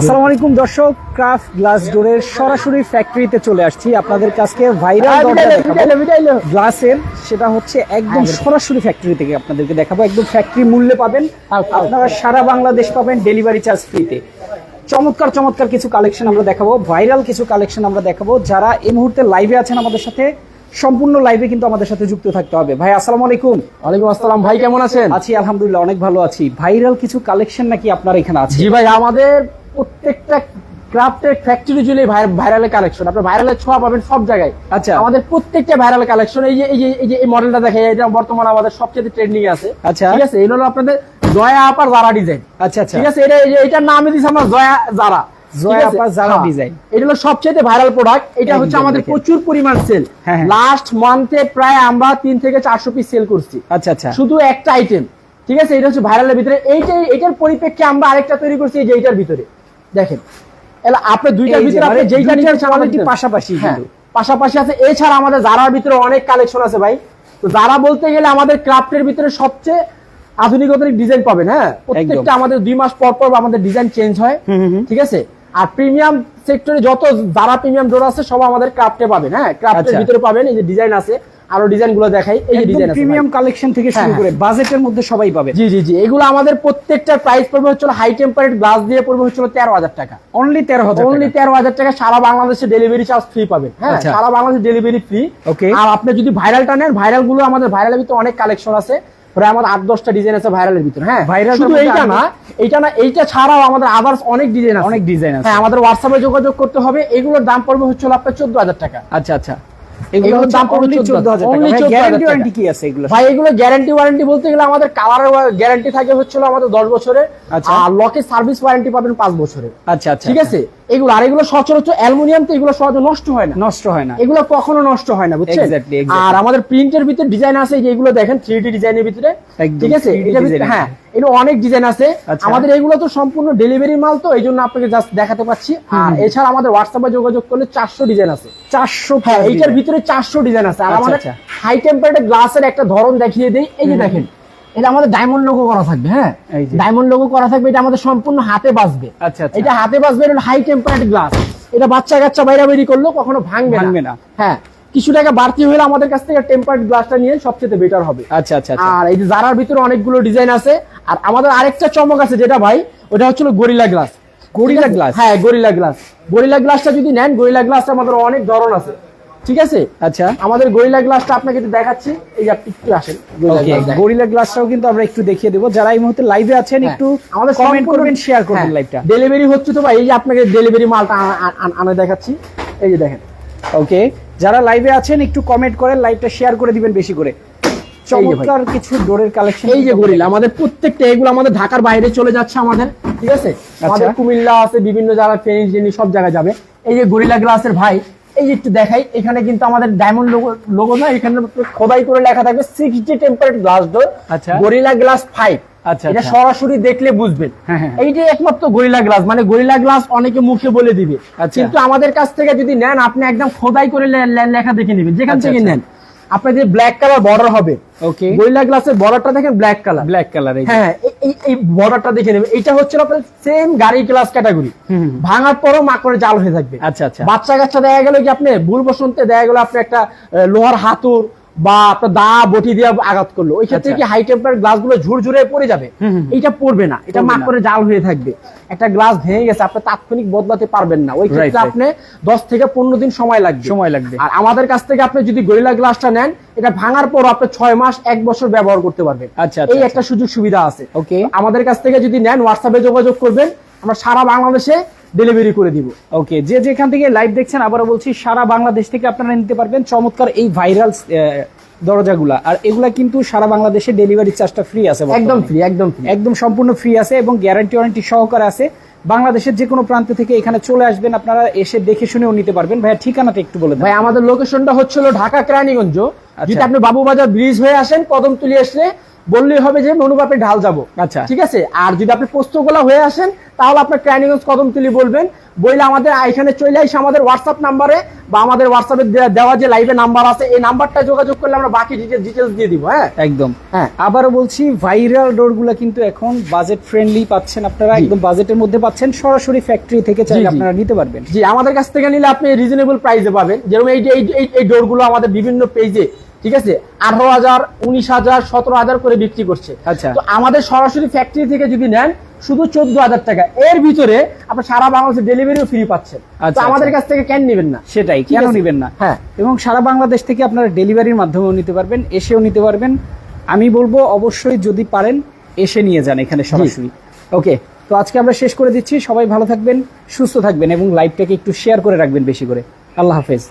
আসসালামু আলাইকুম দর্শক, ক্রাফট গ্লাস ডোরের সরাসরি ফ্যাক্টরিতে চলে আসছি আপনাদের কাছে ভাইরাল গ্লাসের, সেটা হচ্ছে একদম সরাসরি ফ্যাক্টরি থেকে আপনাদেরকে দেখাবো। একদম ফ্যাক্টরি মূল্যে পাবেন, আপনারা সারা বাংলাদেশ পাবেন ডেলিভারি চার্জ ফ্রিতে। চমৎকার চমৎকার কিছু কালেকশন আমরা দেখাবো, ভাইরাল কিছু কালেকশন আমরা দেখাবো। যারা এই মুহূর্তে লাইভে আছেন আমাদের সাথে, সম্পূর্ণ লাইভে কিন্তু আমাদের সাথে যুক্ত থাকতে হবে। ভাই আসসালামু আলাইকুম। ওয়ালাইকুম আসসালাম ভাই, কেমন আছেন? আছি আলহামদুলিল্লাহ, অনেক ভালো আছি। ভাইরাল কিছু কালেকশন নাকি আপনার এখানে আছে? জি ভাই, আমাদের প্রত্যেকটা ক্রাফটের ফ্যাক্টরি জুড়ে ভাইরালের কালেকশন, আপনি ভাইরালের ছোঁয়া পাবেন সব জায়গায়। আচ্ছা, আমাদের প্রত্যেকটা ভাইরাল কালেকশন, এই মডেলটা দেখে, এটা বর্তমানে আমাদের সবচেয়ে ট্রেন্ডিং আছে। আচ্ছা ঠিক আছে, এটা হলো আপনাদের জয়া আপার জারা ডিজাইন। আচ্ছা আচ্ছা, ঠিক আছে, এটার নামই দিয়েছে আমরা জয়া জারা। জয়া আপার জারা ডিজাইন। এটা হলো সবচেয়ে ভাইরাল প্রোডাক্ট। এটা হচ্ছে আমাদের প্রচুর পরিমাণ সেল। লাস্ট মান্থে প্রায় আমরা 3 থেকে 400 পিস সেল করছি। আচ্ছা আচ্ছা, শুধু একটা আইটেম। ঠিক আছে, এটা হচ্ছে ভাইরালের ভিতরে। এইটার পরিপ্রেক্ষে আমরা আরেকটা তৈরি করছি, এই যে এইটার ভিতরে দেখেন, আপনি দুইটার ভিতরে আপনি যেইটা নিচ্ছেন আমাদের পাশাপাশি কিন্তু পাশাপাশি আছে। এছাড়া আমাদের জারার ভিতরে অনেক কালেকশন আছে ভাই। তো জারা বলতে গেলে আমাদের ক্রাফটের ভিতরে সবচেয়ে আধুনিকতার ডিজাইন পাবেন। হ্যাঁ, প্রত্যেকটা আমাদের 2 মাস পর পর আমাদের ডিজাইন চেঞ্জ হয়। ঠিক আছে, আর প্রিমিয়াম সেক্টরে যত জারা প্রিমিয়াম ডোর আছে সব আমাদের ক্রাফটে পাবেন। হ্যাঁ, ক্রাফটের ভিতরে পাবেন। এই যে ডিজাইন আছে, আরো ডিজাইন গুলো দেখাই। এই যে ডিজাইন আছে প্রিমিয়াম কালেকশন থেকে শুরু করে বাজেটের মধ্যে সবাই পাবে। জি জি জি, এগুলো আমাদের প্রত্যেকটার প্রাইস পড়বে হচ্ছে হাই টেম্পারেট গ্লাস দিয়ে পড়বে হচ্ছে 13,000 টাকা। অনলি 13,000 টাকা। সারা বাংলাদেশে ডেলিভারি চার্জ ফ্রি পাবেন। হ্যাঁ, সারা বাংলাদেশে ডেলিভারি ফ্রি। ওকে, আর আপনি যদি ভাইরালটা নেন, ভাইরাল গুলো আমাদের ভাইরালের ভিতরে অনেক কালেকশন আছে, প্রায় আমাদের 8-10টা ডিজাইন আছে ভাইরালের ভিতরে। হ্যাঁ, ভাইরাল শুধু এইটা না, এইটা ছাড়াও আমাদের আদার্স অনেক ডিজাইন আছে। হ্যাঁ, আমাদের হোয়াটসঅ্যাপে যোগাযোগ করতে হবে। এগুলোর দাম পড়বে হচ্ছে আপনার 14,000 টাকা। আচ্ছা আচ্ছা, এগুলোর দাম পড়বে 14,000 টাকা। গ্যারান্টি ওয়ারেন্টি কি আছে এগুলো? ভাই, এগুলো গ্যারান্টি ওয়ারেন্টি বলতে গেলে আমাদের কালারের গ্যারান্টি থাকে হচ্ছে আমাদের 10 বছরের। আর লকের সার্ভিস ওয়ারেন্টি পাবেন 5 বছরের। আচ্ছা আচ্ছা, ঠিক আছে। এগুলো সচরাচর অ্যালুমিনিয়াম, তো এগুলো সহজে নষ্ট হয় না। এগুলো কখনো নষ্ট হয় না, বুঝছেন? আর আমাদের প্রিন্টের ভিতরে ডিজাইন আছে, যে এগুলো দেখেন 3D ডিজাইনের ভিতরে। ঠিক আছে, হ্যাঁ, এটা অনেক ডিজাইন আছে আমাদের। এগুলো তো সম্পূর্ণ ডেলিভারি মাল, তো এই জন্য আপনাকে জাস্ট দেখাতে পাচ্ছি। আর এছাড়া আমাদের হোয়াটসঅ্যাপে যোগাযোগ করলে 400 ডিজাইন আছে। 400? হ্যাঁ, এইটার ভিতরে 400 ডিজাইন আছে। আর আমাদের হাই টেম্পারেচার গ্লাসের একটা ধরন দেখিয়ে দেই। এই যে দেখেন, এটা আমাদের ডায়মন্ড লোগো করা থাকবে। হ্যাঁ, ডায়মন্ড লোগো করা থাকবে। এটা আমাদের সম্পূর্ণ হাতে বাজবে। আচ্ছা, এটা হাতে বাজবে। এটা হাই টেম্পারেচার গ্লাস। এটা বাচ্চা কাচ্চা বাইরে করলো কখনো ভাঙবে না। হ্যাঁ, কিছু টাকা বাড়তি হলে আমাদের কাছ থেকে টেম্পারেচার গ্লাসটা নিয়ে সবচেয়ে বেটার হবে। আচ্ছা আচ্ছা। আর এই যে জারার ভিতরে অনেকগুলো ডিজাইন আছে। আর আমাদের আরেকটা চমক আছে যেটা ভাই, ওটা হচ্ছে গরিলা গ্লাস। Gorilla glass? হ্যাঁ, গরিলা গ্লাস। গরিলা গ্লাসটা যদি নেন, গরিলা গ্লাস আমাদের অনেক ধরন আছে। ঠিক আছে, আচ্ছা, আমাদের গরিলা গ্লাসটা আপনাকে একটু দেখাচ্ছি। এই যে আপনি একটু আসেন, গরিলা গ্লাসটাও কিন্তু আমরা একটু দেখিয়ে দেবো। যারা এই মুহূর্তে লাইভে আছেন, একটু আমাদের কমেন্ট করবেন, শেয়ার করবেন লাইভটা। ডেলিভারি হচ্ছে তো ভাই, এই যে আপনাকে ডেলিভারি মালটা আনা দেখাচ্ছি। এই যে দেখেন। ওকে, যারা লাইভে আছেন একটু কমেন্ট করেন, লাইভটা শেয়ার করে দিবেন বেশি করে। চমৎকার কিছু ডোরের কালেকশন। এই যে গরিলা, আমাদের প্রত্যেকটা এগুলো আমাদের ঢাকার বাইরে চলে যাচ্ছে আমাদের। ঠিক আছে, আমাদের কুমিল্লা আছে, বিভিন্ন জায়গায় ট্রেনিং সব জায়গায় যাবে। এই যে গরিলা গ্লাসের ভাই, এই যে একটু দেখাই, এখানে কিন্তু আমাদের ডায়মন্ড লোগো না, এখানে খোদাই করে লেখা থাকবে 60 temperate glass door, gorilla glass 5। আচ্ছা, এটা সরাসরি দেখলে বুঝবেন। এইটাই একমাত্র গরিলা গ্লাস। মানে গরিলা গ্লাস অনেকে মুখে বলে দিবে, কিন্তু আমাদের কাছ থেকে যদি নেন, আপনি একদম খোদাই করে লেখা দেখে নেবেন যেখান থেকে নেন। আপনার যে ব্ল্যাক কালার বর্ডার হবে, ওকে, গরিলা গ্লাসের বর্ডারটা দেখেন ব্ল্যাক কালার। হ্যাঁ, এই বর্ডারটা দেখে নেবেন। এটা হচ্ছে আপনার সেম গাড়ি গ্লাস ক্যাটাগরি। ভাঙার পরও মাকড়ে জাল হয়ে থাকবে। আচ্ছা আচ্ছা, বাচ্চা কাচ্চা দেখা গেল কি আপনি ভুল বসন্তে দেখা গেল আপনি একটা লোহার হাতুর বা আপনার দা বটি দিয়ে আঘাত করলো, ওই ক্ষেত্রে কি হাই টেম্পারেচার গ্লাস গুলো ঝুরঝুরে পড়ে যাবে? এটা পড়বে না, এটা মাকড়ে জাল হয়ে থাকবে। একটা গ্লাস ভেঙে গেছে, আপনি তাৎক্ষণিক বদলাতে পারবেন না। ওই ক্ষেত্রে আপনি 10 থেকে 15 দিন সময় লাগবে। আর আমাদের কাছ থেকে আপনি যদি গরিলা গ্লাসটা নেন, এটা ভাঙার পর আপনি 6 মাস 1 বছর ব্যবহার করতে পারবেন। আচ্ছা, এই একটা সুযোগ সুবিধা আছে। ওকে, আমাদের কাছ থেকে যদি নেন, হোয়াটসঅ্যাপে যোগাযোগ করবেন, আমরা সারা বাংলাদেশে ডেলিভারি করে দিব। ওকে, যে যেখান থেকে লাইভ দেখছেন, আবারও বলছি, সারা বাংলাদেশ থেকে আপনারা নিতে পারবেন চমৎকার এই ভাইরাল দরজাগুলা। আর এগুলা কিন্তু সারা বাংলাদেশে ডেলিভারি চার্জটা ফ্রি আছে, একদম ফ্রি, একদম সম্পূর্ণ ফ্রি আছে, এবং গ্যারান্টি ওয়ারেন্টি সহকারে আছে। বাংলাদেশের যে কোনো প্রান্ত থেকে এখানে চলে আসবেন, আপনারা এসে দেখে শুনেও নিতে পারবেন। ভাইয়া ঠিকানাটা একটু বলে দেন। ভাই, আমাদের লোকেশনটা হচ্ছিল ঢাকা কেরানীগঞ্জ। যদি আপনি বাবুবাজার ব্রিজ হয়ে আসেন, কদমতলী আসলে বললেই হবে যে মনুবাপে ঢাল যাব। আচ্ছা। ঠিক আছে, আর যদি আপনি পোস্তগোলা হয়ে আসেন তাহলে আপনার ক্রাইনিগঞ্জ কদমতলি বলবেন, বইলে আমাদের এখানে চলে আসে আমাদের হোয়াটসঅ্যাপ নাম্বারে বা আমাদের হোয়াটসঅ্যাপে দেওয়া যে লাইভে নাম্বার আছে এই নাম্বারটা যোগাযোগ করলে আমরা বাকি ডিটেলস দিয়ে দিব। হ্যাঁ একদম। হ্যাঁ, আবারও বলছি ভাইরাল ডোরগুলো কিন্তু এখন বাজেট ফ্রেন্ডলি পাচ্ছেন আপনারা, জি। একদম বাজেটের মধ্যে পাচ্ছেন, সরাসরি ফ্যাক্টরি থেকে চাইলে জি, জি। আপনারা নিতে পারবেন। জি, আমাদের কাছ থেকে নিলে আপনি রিজনেবল প্রাইসে পাবেন। যেরকম এই ডোরগুলো আমাদের বিভিন্ন পেজে, ঠিক আছে, 18,000, 19,000, 17,000 করে বিক্রি করছে। আচ্ছা। তো আমাদের সরাসরি ফ্যাক্টরি থেকে যদি নেন শুধু 14,000 টাকা, এর ভিতরে আপনি সারা বাংলাদেশে ডেলিভারিও ফ্রি পাচ্ছেন। তো আচ্ছা, আমাদের আচ্ছা। কাছ থেকে কেন নেবেন না? সেটাই, ঠিক কেন আছে? নিবেন না? হ্যাঁ। এবং সারা বাংলাদেশ থেকে আপনারা ডেলিভারির মাধ্যমেও নিতে পারবেন, এসেও নিতে পারবেন। আমি বলবো অবশ্যই যদি পারেন এসে নিয়ে যান এখানে সরাসরি। ওকে, তো আজকে আমরা শেষ করে দিচ্ছি। সবাই ভালো থাকবেন, সুস্থ থাকবেন এবং লাইভটাকে একটু শেয়ার করে রাখবেন বেশি করে। আল্লাহ হাফেজ।